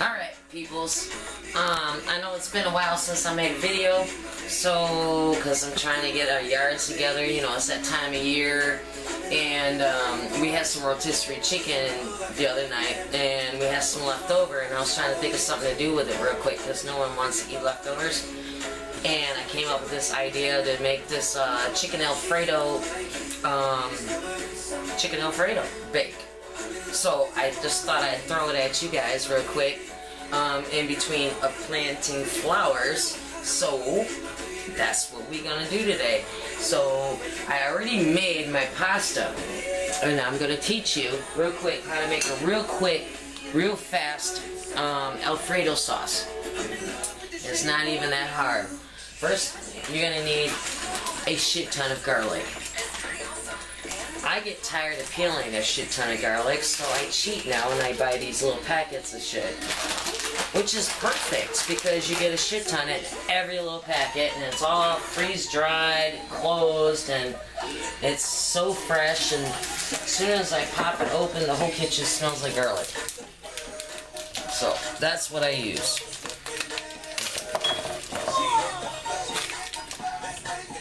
Alright, peoples. I know it's been a while since I made a video, so, because I'm trying to get our yards together, you know, it's that time of year, and we had some rotisserie chicken the other night, and we had some left over, and I was trying to think of something to do with it real quick, because no one wants to eat leftovers, and I came up with this idea to make this chicken Alfredo bake. So I just thought I'd throw it at you guys real quick, in between of planting flowers. So that's what we're gonna do today. So I already made my pasta, and I'm gonna teach you real quick how to make a real quick, real fast Alfredo sauce. It's not even that hard. First, you're gonna need a shit ton of garlic. I get tired of peeling a shit ton of garlic, so I cheat now and I buy these little packets of shit. Which is perfect, because you get a shit ton in every little packet, and it's all freeze-dried, closed, and it's so fresh, and as soon as I pop it open, the whole kitchen smells like garlic. So, that's what I use.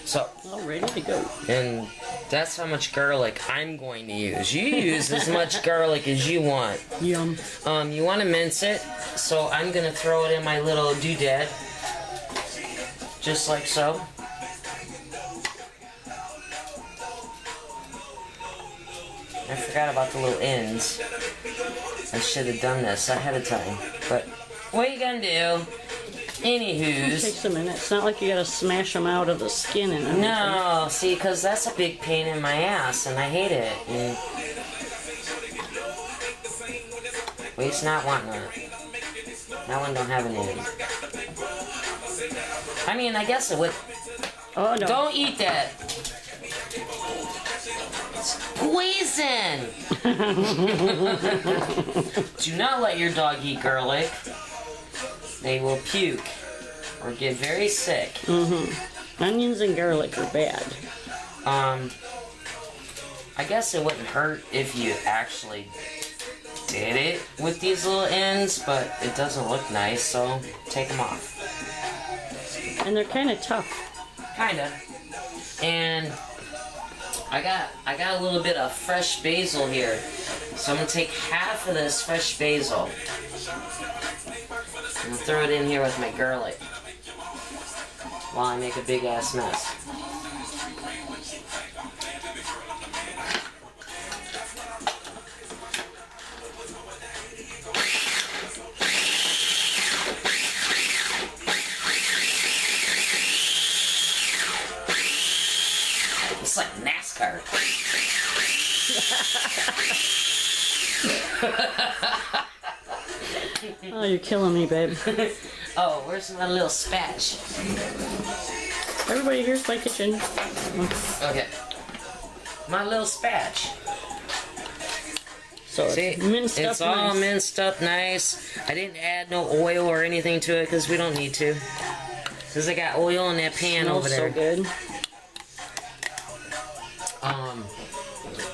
So, all ready to go. And that's how much garlic I'm going to use. You use as much garlic as you want. Yum. You want to mince it, so I'm going to throw it in my little doodad. Just like so. I forgot about the little ends. I should have done this ahead of time. But what you gonna do? Anywho's. It takes a minute. It's not like you gotta smash them out of the skin and everything. No, see, because that's a big pain in my ass, and I hate it. And waste not, want not. That one don't have an end. I mean, I guess it would. Oh no! Don't eat that. It's poison. Do not let your dog eat garlic. They will puke or get very sick. Onions and garlic are bad. I guess it wouldn't hurt if you actually did it with these little ends, but it doesn't look nice, so take them off. And they're kind of tough. Kinda. And I got a little bit of fresh basil here, so I'm gonna take half of this fresh basil. I'm gonna throw it in here with my garlic while I make a big ass mess. It's like NASCAR. Oh, you're killing me, babe. Oh, where's my little spatch? Everybody, here's my kitchen. Okay. My little spatch. So see, it's minced up it's all nice. minced up nice. I didn't add no oil or anything to it because we don't need to. Because I got oil in that pan Smells over there. so good.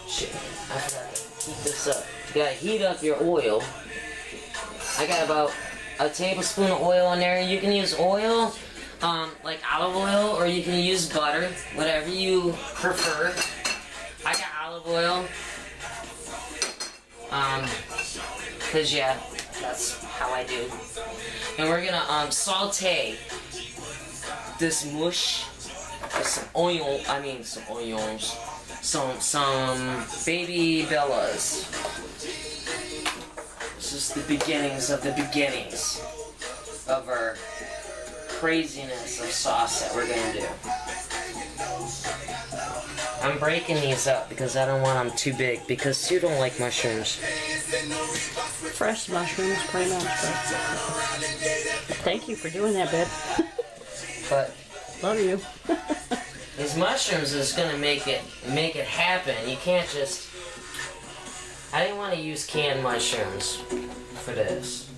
Shit. I forgot to heat this up. You gotta heat up your oil. I got about a tablespoon of oil in there. You can use oil, like olive oil, or you can use butter, whatever you prefer. I got olive oil. Cause yeah, that's how I do. And we're gonna saute this mush with some oil. I mean some onions, some baby bellas. This is the beginnings of the beginnings of our craziness of sauce that we're gonna do. I'm breaking these up because I don't want them too big, because Sue don't like mushrooms. Fresh mushrooms, pretty much. Thank you for doing that, babe. But love you. these mushrooms is gonna make it happen. You can't just. I didn't want to use canned mushrooms for this.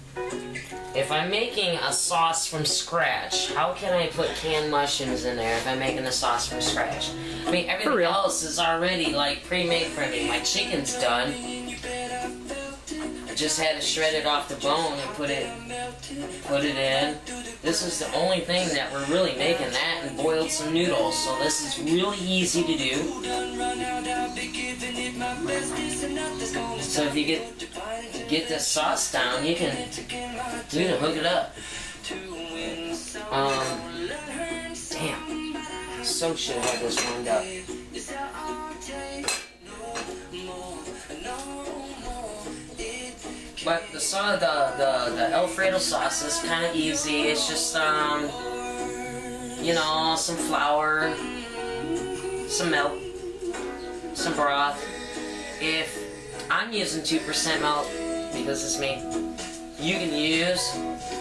If I'm making a sauce from scratch, how can I put canned mushrooms in there if I'm making a sauce from scratch? I mean, everything else is already like pre-made for me. My chicken's done. just had to shred it off the bone and put it in. This is the only thing that we're really making, that and boiled some noodles. So this is really easy to do. So if you get the sauce down, you can hook it up. Damn. So should have had this warmed up. But the Aflredo sauce is kind of easy. It's just you know, some flour, some milk, some broth. If I'm using 2% milk because it's me, you can use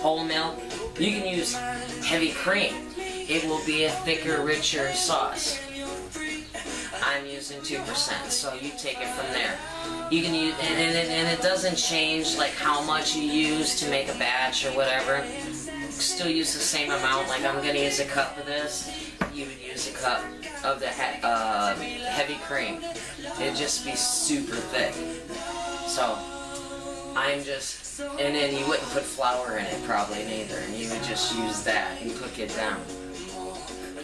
whole milk. You can use heavy cream. It will be a thicker, richer sauce. I'm using 2%, so you take it from there. You can use, and it doesn't change like how much you use to make a batch or whatever. Still use the same amount. Like I'm gonna use a cup of this. You would use a cup of the heavy cream. It'd just be super thick. So I'm just, and then you wouldn't put flour in it probably neither, and you would just use that and cook it down.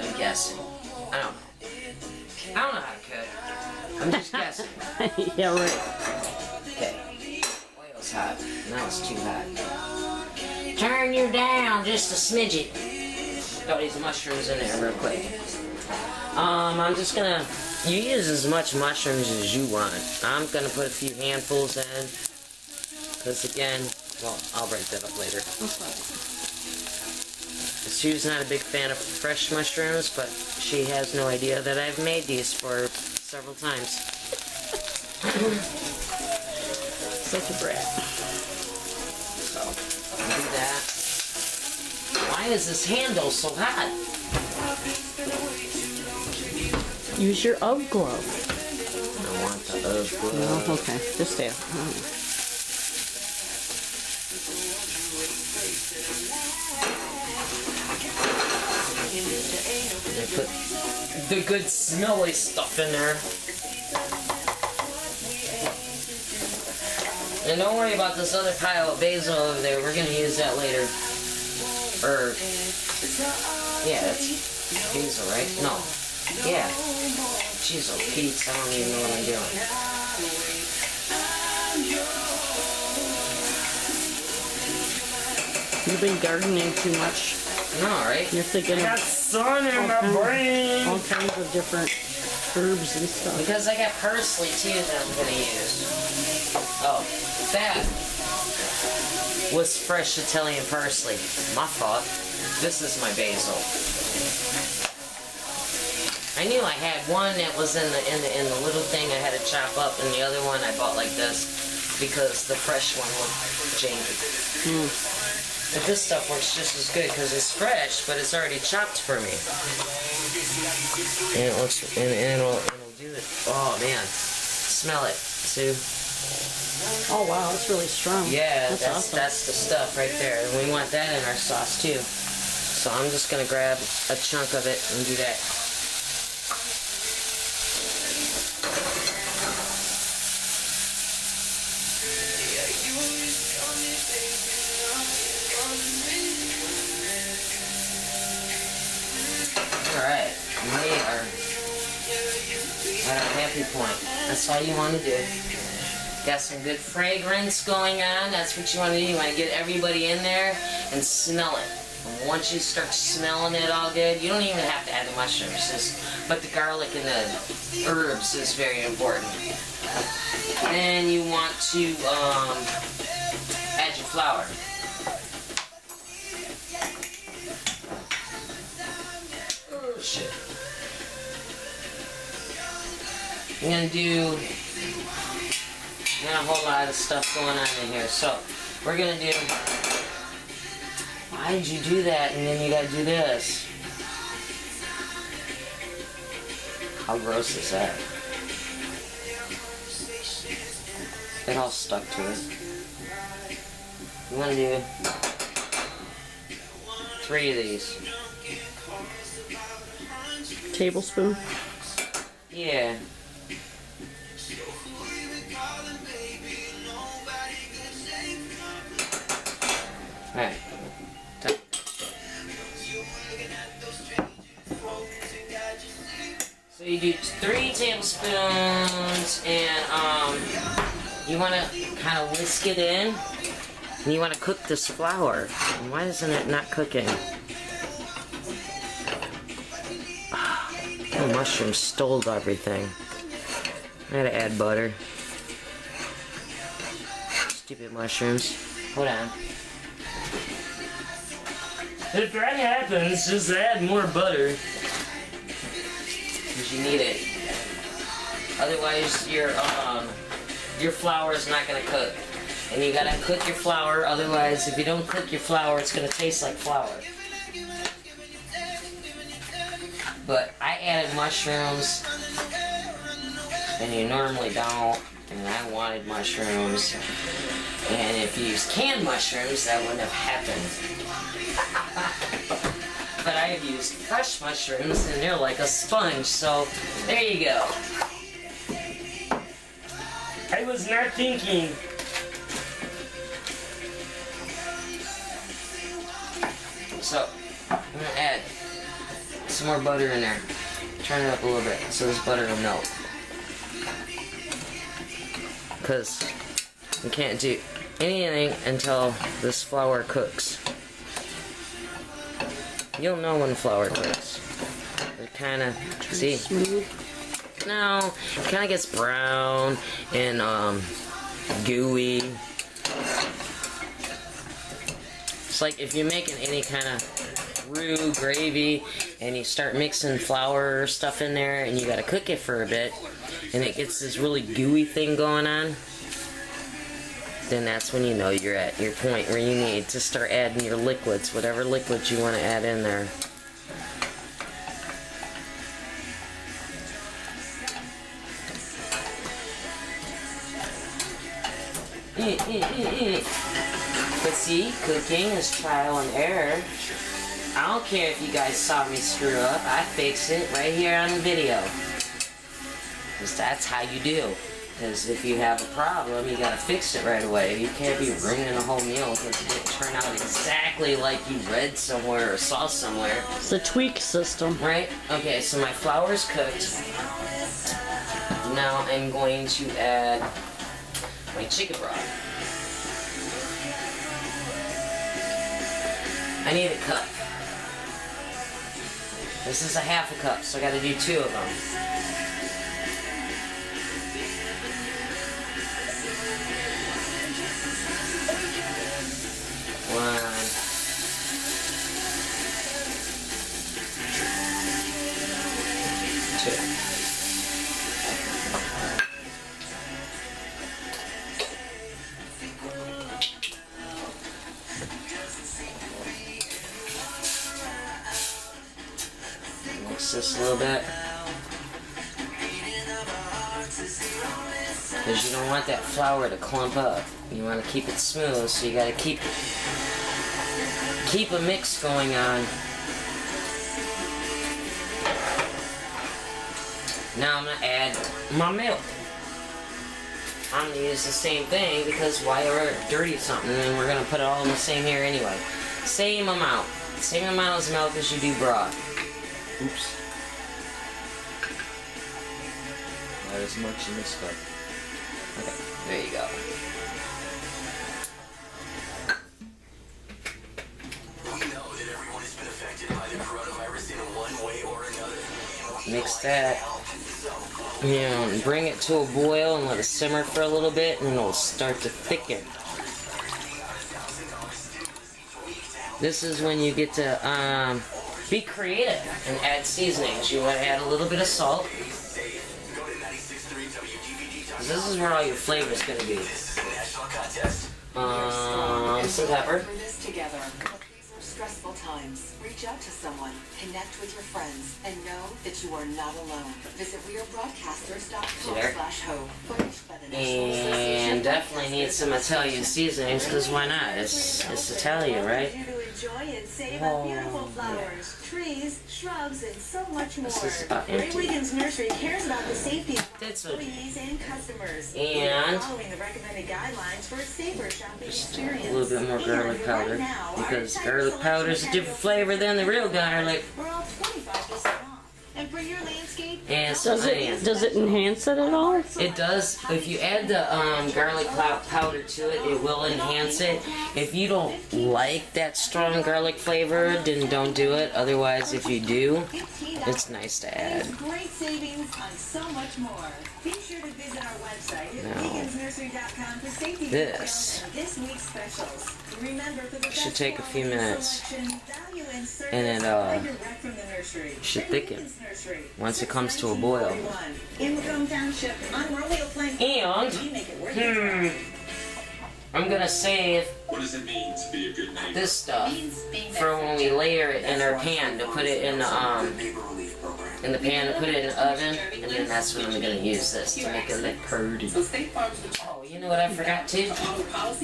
I'm guessing. I don't know. I don't know how to cook. I'm just guessing. Yeah, right. Okay. Oil's hot. Now it's too hot. Turn you down just a smidget. Throw these mushrooms in there real quick. I'm just gonna. You use as much mushrooms as you want. I'm gonna put a few handfuls in. Because again, well, I'll break that up later. Sue's not a big fan of fresh mushrooms, but she has no idea that I've made these for several times. Such a brat. So, I'll do that. Why is this handle so hot? Use your UGG glove. I want the UGG glove. Oh, okay. Just stay. Put the good smelly stuff in there. And don't worry about this other pile of basil over there. We're gonna use that later. Yeah, that's basil, right? No. Yeah. Jeez, oh Pete, I don't even know what I'm doing. You've been gardening too much. No, right? You're thinking I got sun in my brain. All kinds of different herbs and stuff. Because I got parsley too that I'm gonna use. Oh, that was fresh Italian parsley. My fault. This is my basil. I knew I had one that was in the little thing I had to chop up, and the other one I bought like this because the fresh one looked janky. But this stuff works just as good because it's fresh, but it's already chopped for me. And it looks, and it'll do it. Oh man, smell it, Sue. Oh wow, that's really strong. Yeah, that's awesome. That's the stuff right there. And we want that in our sauce too. So I'm just gonna grab a chunk of it and do that. Alright, we are at our happy point. That's all you want to do. Got some good fragrance going on. That's what you want to do. You want to get everybody in there and smell it. And once you start smelling it all good, you don't even have to add the mushrooms. But the garlic and the herbs is very important. Then you want to add your flour. Shit. I'm gonna do a whole lot of stuff going on in here. So we're gonna do. Why did you do that? And then you gotta do this. How gross is that? It all stuck to it. You wanna do 3 of these. Tablespoon? Yeah. Alright. So you do 3 tablespoons, and you want to kind of whisk it in, and you want to cook this flour. And why isn't it not cooking? Oh, mushrooms stole everything. I gotta add butter. Stupid mushrooms. Hold on. If that happens, just add more butter. Because you need it. Otherwise, your flour is not gonna cook. And you gotta cook your flour, otherwise, if you don't cook your flour, it's gonna taste like flour. But I added mushrooms, and you normally don't, and I wanted mushrooms. And if you used canned mushrooms, that wouldn't have happened. But I have used fresh mushrooms, and they're like a sponge, so there you go. I was not thinking. So, I'm gonna add some more butter in there. Turn it up a little bit so this butter will melt. Because you can't do anything until this flour cooks. You'll know when flour cooks. It kind of, see? Smooth. No, it kind of gets brown and gooey. It's like if you're making any kind of roux, gravy, and you start mixing flour stuff in there, and you gotta cook it for a bit, and it gets this really gooey thing going on, then that's when you know you're at your point where you need to start adding your liquids, whatever liquids you want to add in there. But see, cooking is trial and error. I don't care if you guys saw me screw up. I fix it right here on the video. Because that's how you do. Because if you have a problem, you gotta fix it right away. You can't be ruining a whole meal because it didn't turn out exactly like you read somewhere or saw somewhere. It's a tweak system. Right? Okay, so my flour's cooked. Now I'm going to add my chicken broth. I need a cup. This is a half a cup, so I gotta do 2 of them. One. Two. Mix this a little bit. Because you don't want that flour to clump up. You want to keep it smooth, so you gotta keep a mix going on. Now I'm gonna add my milk. I'm gonna use the same thing because why ever dirty something, and we're gonna put it all in the same here anyway. Same amount. Same amount as milk as you do broth. Oops. Not as much in this cup. Okay, there you go. Mix that, you know, and bring it to a boil and let it simmer for a little bit, and it'll start to thicken. This is when you get to be creative and add seasonings. You want to add a little bit of salt. This is where all your flavor is going to be. Some pepper. Stressful times. Reach out to someone, connect with your friends, and know that you are not alone. Visit wearebroadcasters.com/hope. And definitely need some Italian seasonings, because why not? It's Italian, right? Enjoy and save on beautiful flowers, trees, shrubs, and so much more. This is about Ray empty. Wiggins Nursery cares about the safety of That's what- employees and customers. And following the recommended guidelines for a safer shopping just experience. a little bit more garlic And powder, right now, our because entire garlic powder is a different flavor than the real garlic. We're all 25% off. And for your landscape, And some onions. Does it enhance it at all? It does. If you add the garlic powder to it, it will enhance it. If you don't like that strong garlic flavor, then don't do it. Otherwise, if you do, it's nice to add. great savings on so much more. Be sure to visit our website at vegansnursery.com for safety This. details and this week's specials. Remember, for the Should best take a few quality minutes. selection, value, and service, And it, buy direct from the nursery. should Ray thicken Wiggins Nursery, once it since comes to a boil. 1941. In Macomb Township, on Romeo Plank. And, We make it worth your time. I'm gonna save What does it mean to be a good neighbor? this stuff for when we layer it in our pan to put it in the pan to put it in the oven, and then that's when I'm gonna use this to make it look pretty. Oh, you know what I forgot too?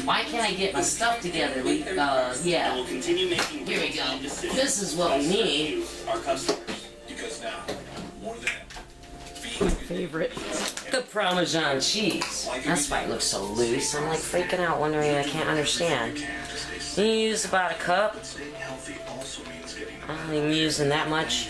Why can't I get my stuff together? Yeah. We'll continue making Here we go. real-time decisions This is what we need. our customers. Because now, more than ever, Favorite. The Parmesan cheese. That's why it looks so loose. I'm like freaking out, wondering I can't understand. You use about a cup. staying healthy also means getting I'm not even using that much,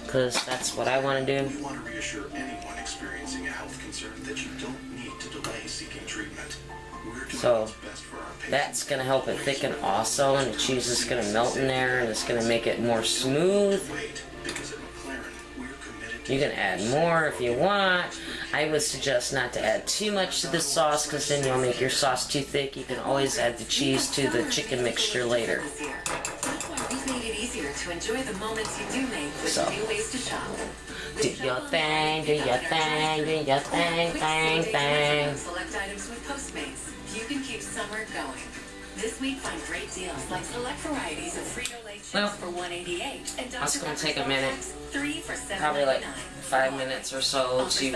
because that's what I want to do. We want to reassure anyone experiencing a health concern that you don't need to delay seeking treatment. We're doing So, what's best for our patients. That's going to help it thicken also, and the cheese is going to melt in there, and it's going to make it more smooth. Wait, because at McLaren, we're committed to You can add more if you want. I would suggest not to add too much to the sauce, because then you'll make your sauce too thick. You can always add the cheese to the chicken mixture later. That's why we've made it easier to enjoy the moments you do make with So. new ways to shop. Do your thing, do your thing, do your thing, thing, thing. Select items with Postmates. You can keep summer going. This week, find great deals like select varieties of Frito-Lay chips Well, for $1.88 and that's Dr. gonna Pepper take a minute. 3 for $7.99. Probably like 5 minutes or so to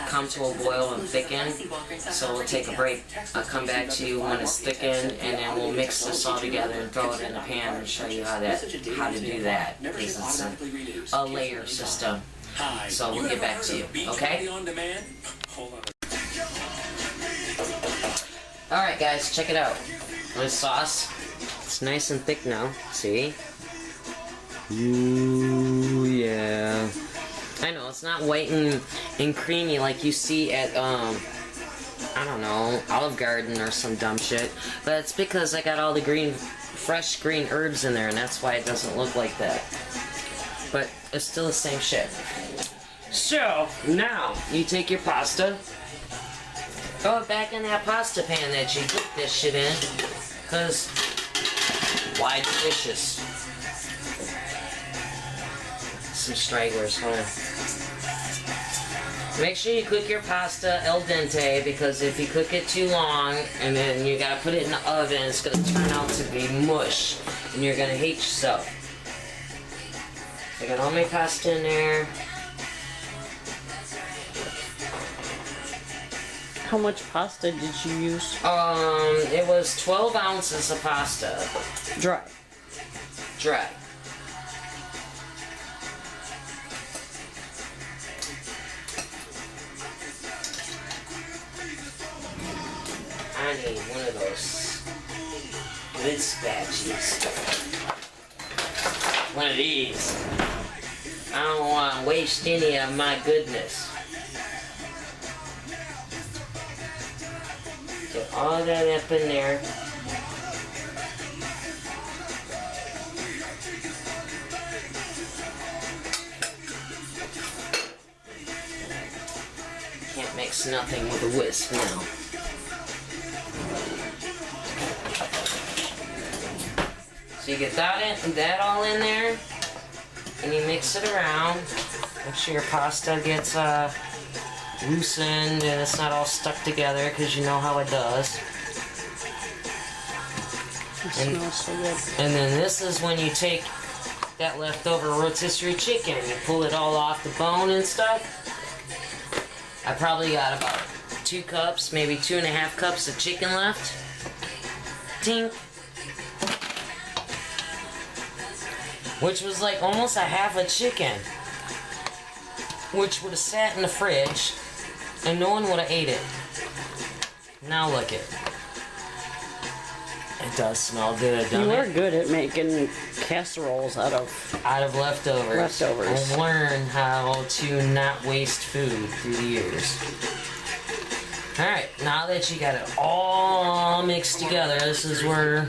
come to a boil and thicken. So we'll take a break. I'll come back to you when it's thickened, and then we'll mix this all together and throw it in the pan and show you how to do that. Because it's a layer system. So we'll get back to you, okay? Alright guys, check it out. My sauce, it's nice and thick now, see? Ooh, yeah. I know, it's not white and creamy like you see at, I don't know, Olive Garden or some dumb shit. But it's because I got all the fresh green herbs in there, and that's why it doesn't look like that. But it's still the same shit. So, now, you take your pasta, throw it back in that pasta pan that you put this shit in, because why delicious? Some stragglers, hold on. Make sure you cook your pasta al dente, because if you cook it too long and then you gotta put it in the oven, it's gonna turn out to be mush and you're gonna hate yourself. I got all my pasta in there. How much pasta did you use? It was 12 ounces of pasta. Dry. Dry. I need one of those good spatulas. One of these. I don't want to waste any of my goodness. Get all that up in there. Can't mix nothing with a whisk now. So you get that all in there, and you mix it around. Make sure your pasta gets loosened and it's not all stuck together, because you know how it does. It smells so good. And then this is when you take that leftover rotisserie chicken, you pull it all off the bone and stuff. I probably got about 2 cups, maybe 2.5 cups of chicken left. Tink. which was like almost a half a chicken, which would have sat in the fridge and no one would have ate it. Now look it. It does smell good, doesn't You it? are good at making casseroles out of Leftovers. leftovers. I've learned how to not waste food through the years. Alright, now that you got it all mixed together, this is where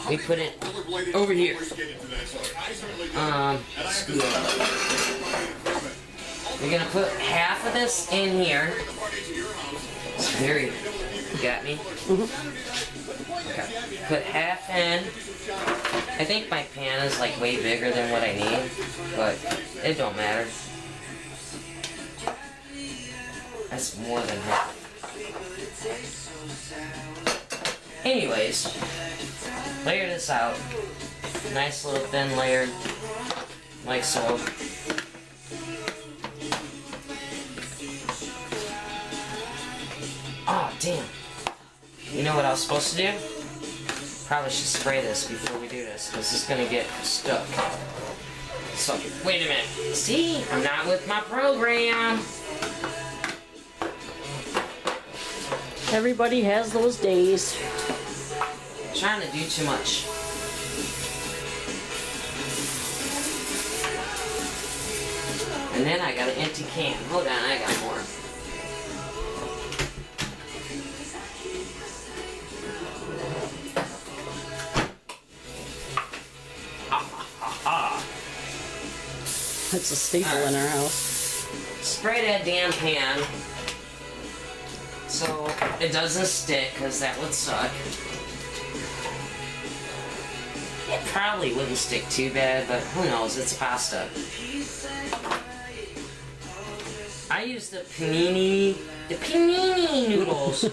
we put it over here. We're gonna put half of this in here. It's very, you got me? Okay. Put half in. I think my pan is like way bigger than what I need, but it don't matter. That's more than half. Anyways, layer this out. Nice little thin layer, like so. Oh, damn. You know what I was supposed to do? Probably should spray this before we do this, because it's gonna get stuck. So, wait a minute. See? I'm not with my program. Everybody has those days. I'm trying to do too much. And then I got an empty can. Hold on, I got more. That's a staple in our house. Spray that damn pan so it doesn't stick, because that would suck. It probably wouldn't stick too bad, but who knows, it's pasta. I use the panini noodles.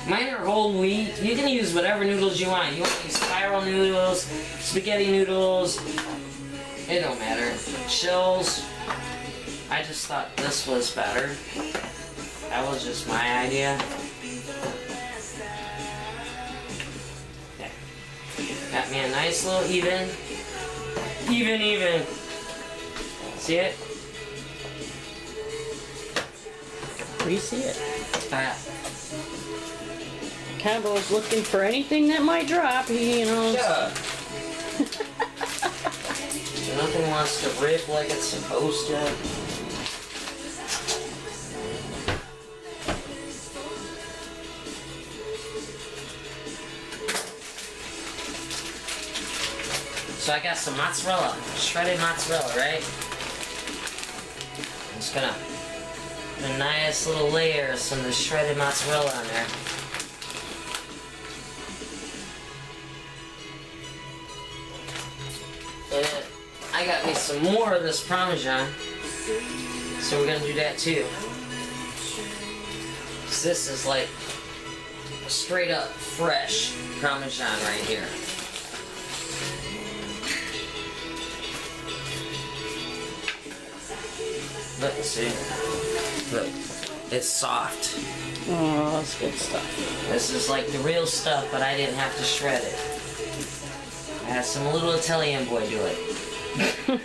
Mine are whole wheat. You can use whatever noodles you want. You want to use spiral noodles, spaghetti noodles, it don't matter. Shells. I just thought this was better. That was just my idea. Yeah. Got me a nice little even. Even. See it? We see it. Alright. Cabo's looking for anything that might drop. He, you know. Yeah. Nothing wants to rip like it's supposed to. So I got some mozzarella, shredded mozzarella, right? I'm just gonna put a nice little layer of some of the shredded mozzarella on there. And I got me some more of this Parmesan, so we're gonna do that too. So this is like straight up fresh Parmesan right here. Look, see? Look, it's soft. Oh, that's good stuff. This is like the real stuff, but I didn't have to shred it. I had some little Italian boy do it. Do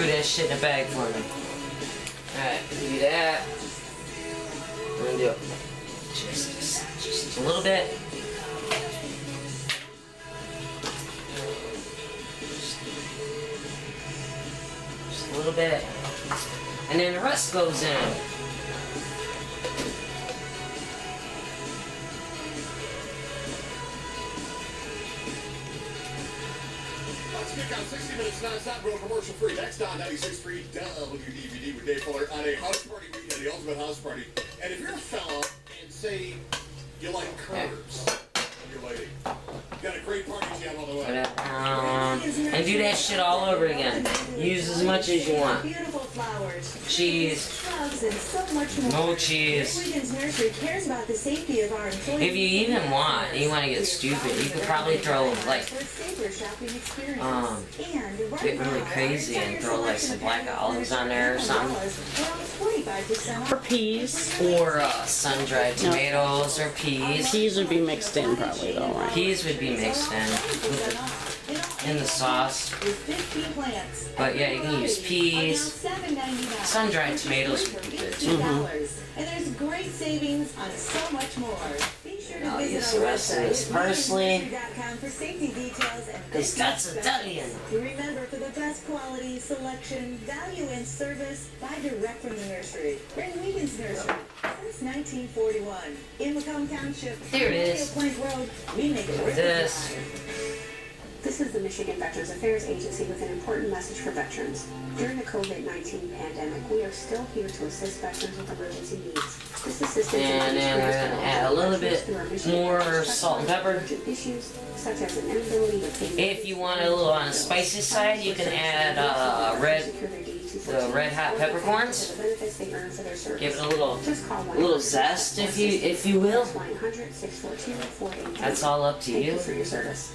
that shit in a bag for me. Alright, do that. I'm gonna do it. Just a little bit. Just a little bit. And then the rest goes in. Kick on 60 minutes non-stop, real commercial-free. Next on 96.3 WDVD with Dave Fuller on a house party weekend, the ultimate house party. And if you're a fella and say you like curves, your lady, got a great party jam on the way. And do that shit all over again. Use as much as you want. Beautiful flowers, Cheese. shrubs, and so much more. No cheese. Sweden's Nursery cares about the safety of our employees. If you even want, you want to get stupid, you could probably throw like get really crazy and throw like some black olives on there or something. For peas. Or sun-dried tomatoes or peas. Peas would be mixed in probably though, right? Peas would be mixed in. in the sauce. With 50 plants. But yeah, you can use peas. $7.99. Sun-dried tomatoes would be good too. $18. And there's great savings on so much more. Be sure to I'll use visit the our rest of this website, parsley. nursery.com, for safety details and Because that's Italian. remember, for the best quality, selection, value, and service, buy direct from the nursery. We're in Wiegand's Nursery since 1941. In Macomb Township, Here it is. Plank Road, we make it worth This. the time. This is the Michigan Veterans Affairs Agency with an important message for veterans. During the COVID-19 pandemic, we are still here to assist veterans with emergency needs. This assistance And then we're going to add a little bit more salt and pepper. Issues such as an inability to pay. If you want a little on the spicy side, you can add the red hot peppercorns. Give it a little zest, if you will. That's all up to Thank you. you for your service.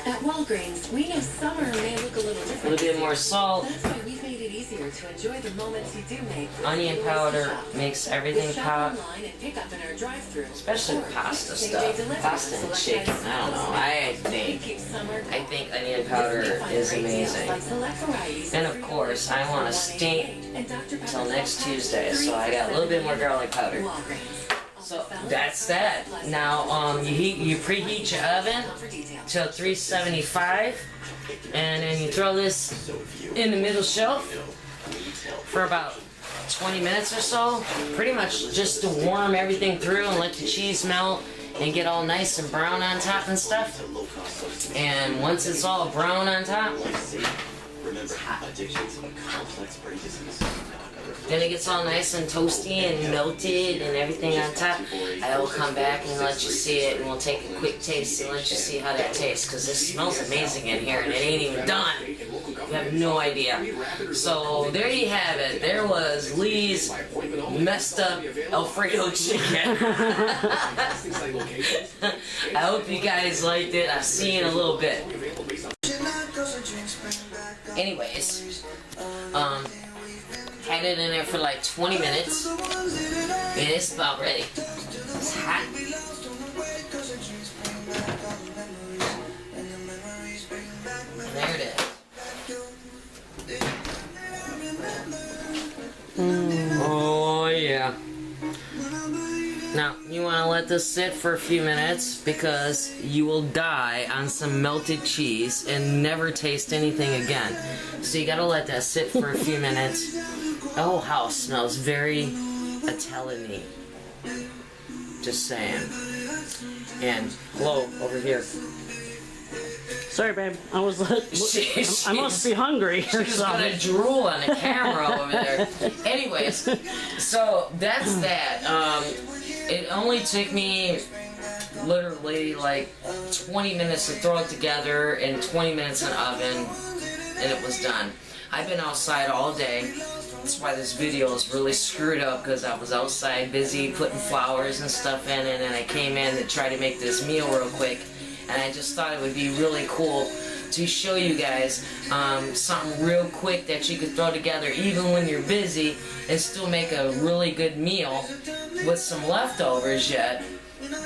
At Walgreens, we know summer may look a little A different. little bit more salt. That's why we've made it easier to enjoy the moments you do make. with Onion the ways to powder shop. makes everything With shop pop. online and pick up in our drive-thru. Especially Or pasta same-day stuff. delivery Pasta and with chicken. select I don't know. items. Keep summer I going. think onion This powder week, find is great deals amazing. like select varieties And of of course, I want to stink and Dr. Pepper till next Select Tuesday, Packs, so I got a little bit more garlic powder. Walgreens. So that's that. Now, you preheat your oven till 375, and then you throw this in the middle shelf for about 20 minutes or so, pretty much just to warm everything through and let the cheese melt and get all nice and brown on top and stuff. And once it's all brown on top, then it gets all nice and toasty and melted and everything on top. I will come back and let you see it, and we'll take a quick taste and let you see how that tastes, because this smells amazing in here and it ain't even done. You have no idea. So there you have it. There was Lee's messed up Alfredo chicken. I hope you guys liked it. I'll see you in a little bit. Anyways, had it in there for like 20 minutes, and it's about ready. It's hot. There it is. Oh yeah. Now, you want to let this sit for a few minutes because you will die on some melted cheese and never taste anything again. So you gotta let that sit for a few minutes. The whole house smells very Italian-y. Just saying. And hello, over here. Sorry, babe. I was like, I must be hungry or She's gonna something. drool on the camera over there. Anyways, so that's that. It only took me literally like 20 minutes to throw it together and 20 minutes in the oven, and it was done. I've been outside all day. That's why this video is really screwed up, because I was outside busy putting flowers and stuff in, and then I came in to try to make this meal real quick, and I just thought it would be really cool to show you guys something real quick that you could throw together even when you're busy and still make a really good meal with some leftovers yet.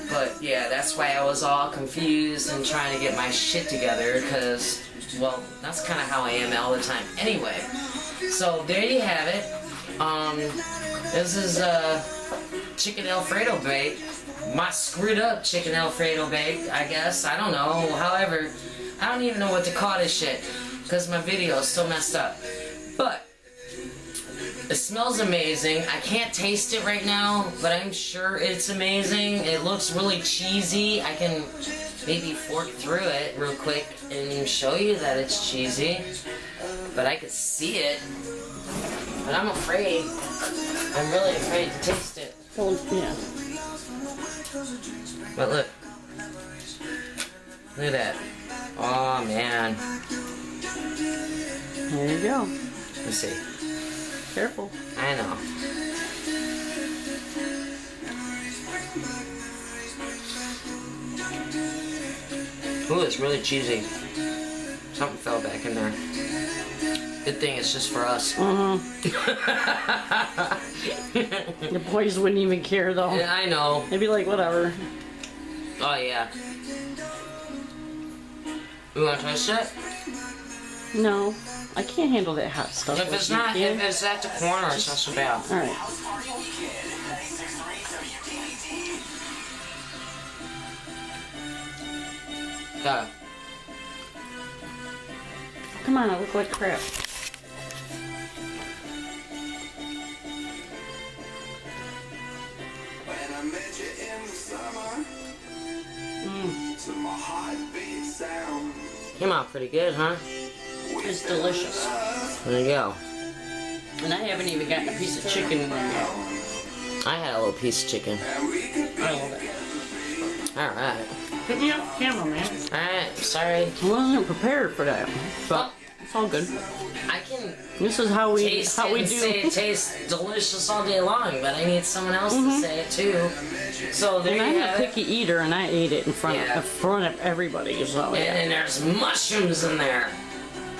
But yeah, that's why I was all confused and trying to get my shit together, because, well, that's kind of how I am all the time anyway. So there you have it. This is chicken Alfredo bake. My screwed up chicken Alfredo bake, I guess. I don't know. However, I don't even know what to call this shit, because my video is so messed up. But it smells amazing. I can't taste it right now, but I'm sure it's amazing. It looks really cheesy. I can maybe fork through it real quick and show you that it's cheesy. But I could see it. But I'm afraid. I'm really afraid to taste it. Well, yeah. But look. Look at that. Oh man. There you go. Let's see. Careful. I know. Ooh, it's really cheesy. Something fell back in there. Good thing it's just for us. The boys wouldn't even care though. Yeah, I know. They'd be like, whatever. Oh yeah. You want to taste it? No, I can't handle that hot stuff. If it's not, if it's at the corner, it's not so bad. All right. Okay. Come on, I look like crap. When I met you in the summer, to my heartbeat sound. Came out pretty good, huh? It's delicious. There you go. And I haven't even gotten a piece of chicken in there yet. I had a little piece of chicken. I love it. Alright. Get me off the camera, man. Alright, sorry. I wasn't prepared for that, but it's all good. I can This is how we taste it and say do. it tastes delicious all day long, but I need someone else to say it too. So there And you I'm a have it. picky eater, and I ate it in front of everybody. So yeah. And there's mushrooms in there.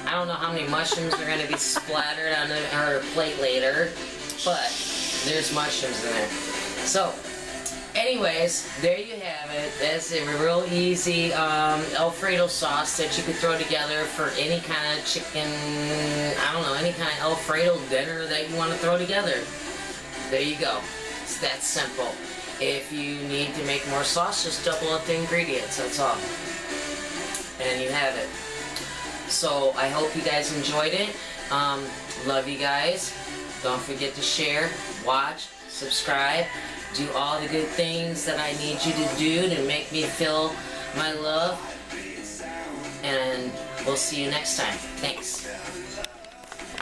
I don't know how many mushrooms are going to be splattered on our plate later, but there's mushrooms in there. So, anyways, there you have it. That's a real easy Alfredo sauce that you could throw together for any kind of chicken, I don't know, any kind of Alfredo dinner that you want to throw together. There you go. It's that simple. If you need to make more sauce, just double up the ingredients, that's all. And you have it. So I hope you guys enjoyed it. Love you guys. Don't forget to share, watch, subscribe, do all the good things that I need you to do to make me feel my love. And we'll see you next time. Thanks.